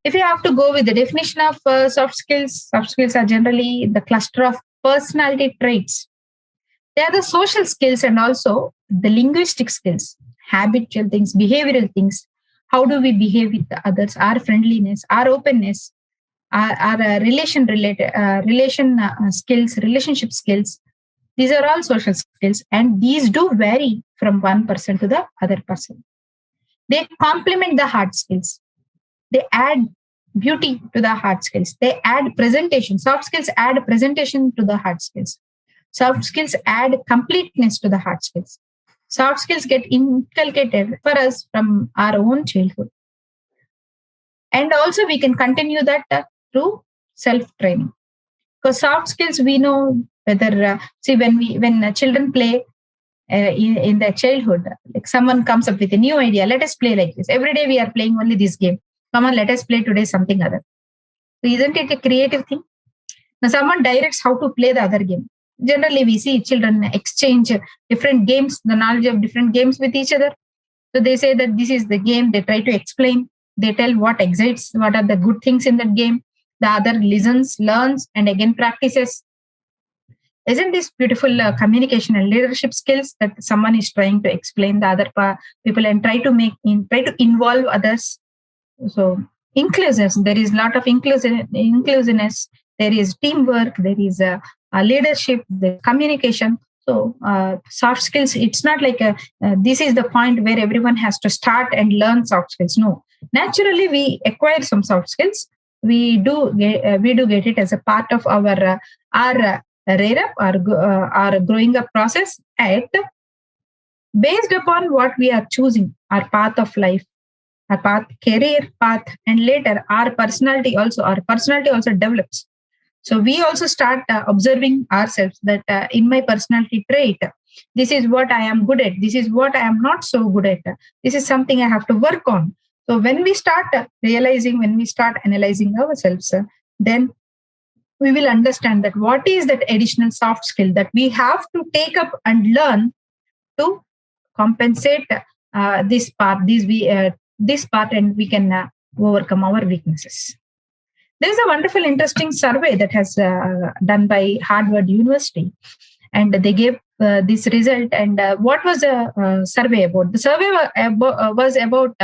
If you have to go with the definition of soft skills are generally the cluster of personality traits. They are the social skills and also the linguistic skills, habitual things, behavioral things. How do we behave with the others? Our friendliness, our openness, our relation skills, relationship skills. These are all social skills, and these do vary from one person to the other person. They complement the hard skills. They add beauty to the hard skills. They add presentation. Soft skills add presentation to the hard skills. Soft skills add completeness to the hard skills. Soft skills get inculcated for us from our own childhood. And also we can continue that through self-training. Because soft skills, we know whether, when children play in their childhood, like someone comes up with a new idea, let us play like this. Every day we are playing only this game. Come on, let us play today something other. So isn't it a creative thing? Now someone directs how to play the other game. Generally, we see children exchange different games, the knowledge of different games with each other. So they say that this is the game. They try to explain. They tell what excites, what are the good things in that game. The other listens, learns, and again practices. Isn't this beautiful communication and leadership skills that someone is trying to explain the other people and try to involve others? So inclusiveness, there is a lot of inclusiveness. There is teamwork. There is a leadership, the communication. So soft skills, it's not like this is the point where everyone has to start and learn soft skills. No, naturally we acquire some soft skills. We do get it as a part of our rear up, our growing up process, at based upon what we are choosing, our path of life, our path, career path, and later our personality also develops. So we also start observing ourselves that in my personality trait, this is what I am good at. This is what I am not so good at. This is something I have to work on. So when we start realizing, when we start analyzing ourselves, then we will understand that what is that additional soft skill that we have to take up and learn to compensate this part, and we can overcome our weaknesses. There is a wonderful, interesting survey that has done by Harvard University, and they gave this result. And what was the survey about? The survey was about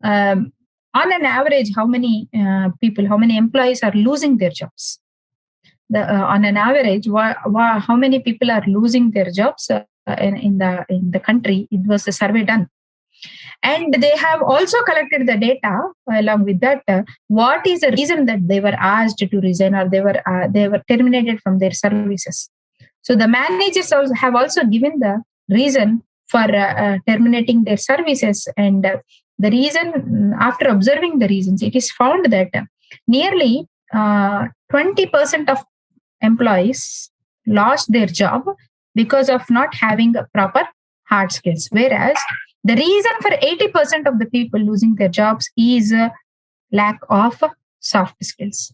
on an average, how many employees are losing their jobs. On an average, how many people are losing their jobs in the country? It was a survey done. And they have also collected the data along with that. What is the reason that they were asked to resign, or they were terminated from their services? So the managers have also given the reason for terminating their services. And the reason, after observing the reasons, it is found that nearly 20% of employees lost their job because of not having proper hard skills. Whereas the reason for 80% of the people losing their jobs is lack of soft skills.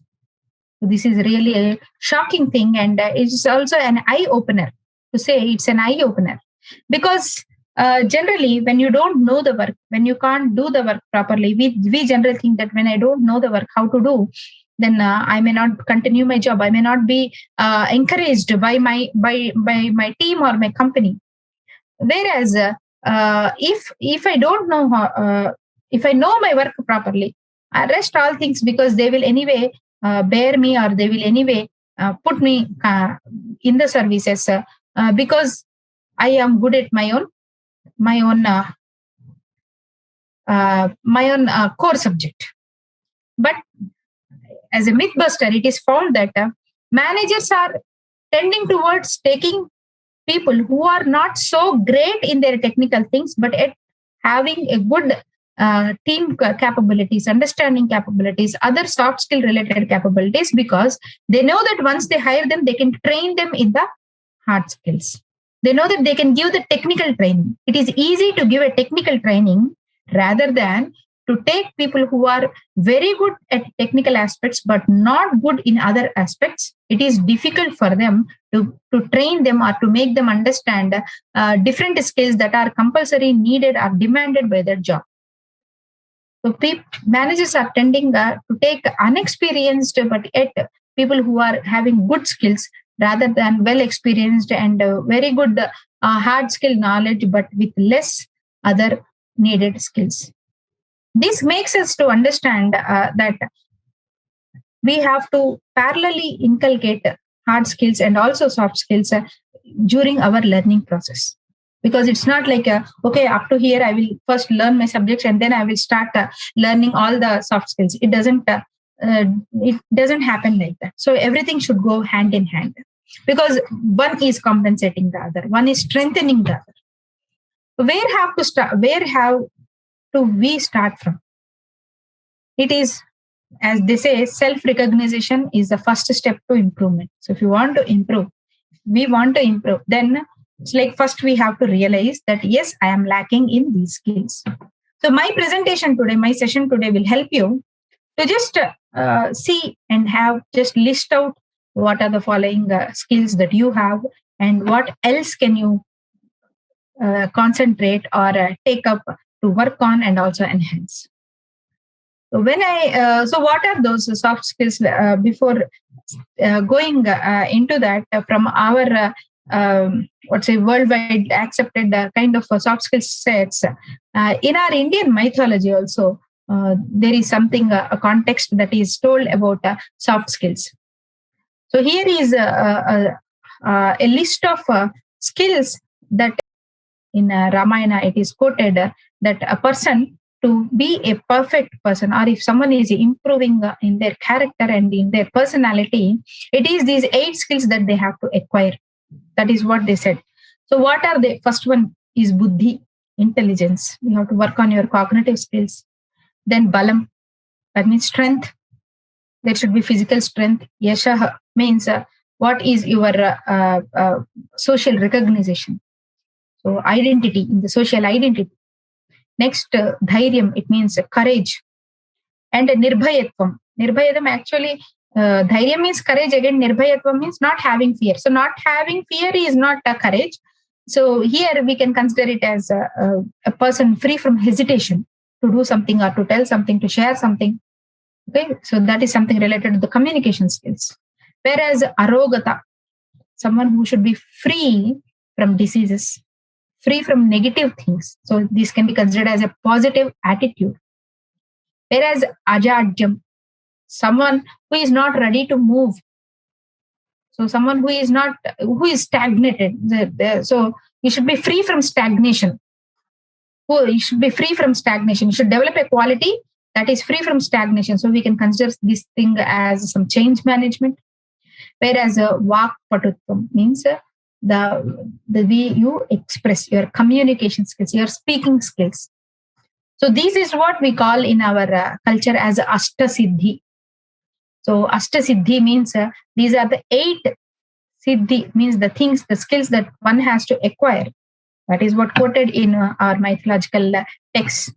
So this is really a shocking thing, and it's also an eye opener to say it's an eye opener, because generally when you don't know the work, when you can't do the work properly, we generally think that when I don't know the work how to do, then I may not continue my job. I may not be encouraged by my team or my company. Whereas if I don't know if I know my work properly, I rest all things, because they will anyway bear me, or they will anyway put me in the services because I am good at my own core subject. But as a mythbuster, it is found that managers are tending towards taking people who are not so great in their technical things, but at having a good team capabilities, understanding capabilities, other soft skill related capabilities, because they know that once they hire them, they can train them in the hard skills. They know that they can give the technical training. It is easy to give a technical training rather than to take people who are very good at technical aspects but not good in other aspects. It is difficult for them to train them or to make them understand different skills that are compulsory, needed, or demanded by their job. So managers are tending to take unexperienced but yet people who are having good skills rather than well experienced and very good hard skill knowledge but with less other needed skills. This makes us to understand that we have to parallelly inculcate hard skills and also soft skills during our learning process, because it's not like okay, up to here I will first learn my subjects and then I will start learning all the soft skills. It doesn't happen like that. So everything should go hand in hand, because one is compensating the other, one is strengthening the other. Where have to we start from? It is, as they say, self recognition is the first step to improvement. So if you want to improve, we want to improve, then it's like first we have to realize that yes, I am lacking in these skills. So my presentation today, my session today will help you to just see and have just list out what are the following skills that you have and what else can you concentrate or take up to work on and also enhance. So what are those soft skills? Before going into that, from our what's a worldwide accepted kind of soft skill sets, in our Indian mythology also there is something, a context that is told about soft skills. So here is a list of skills that in Ramayana it is quoted that a person, to be a perfect person, or if someone is improving in their character and in their personality, it is these 8 skills that they have to acquire. That is what they said. So what are the first one is buddhi, intelligence. You have to work on your cognitive skills. Then balam, that means strength. There should be physical strength. Yashah means what is your social recognition. So identity, in the social identity. Next, dhairyam, it means courage. And nirbhayatvam. Nirbhayatvam actually, dhairyam means courage. Again, nirbhayatvam means not having fear. So not having fear is not courage. So here we can consider it as a person free from hesitation to do something or to tell something, to share something. Okay, so that is something related to the communication skills. Whereas arogata, someone who should be free from diseases, free from negative things. So this can be considered as a positive attitude. Whereas ajajam, someone who is not ready to move. So someone who is stagnated. So you should be free from stagnation. You should be free from stagnation. You should develop a quality that is free from stagnation. So we can consider this thing as some change management. Whereas vak patutvam means the way you express your communication skills, your speaking skills. So this is what we call in our culture as Ashtasiddhi. So Ashtasiddhi means these are the 8 siddhi, means the things, the skills that one has to acquire. That is what quoted in our mythological texts.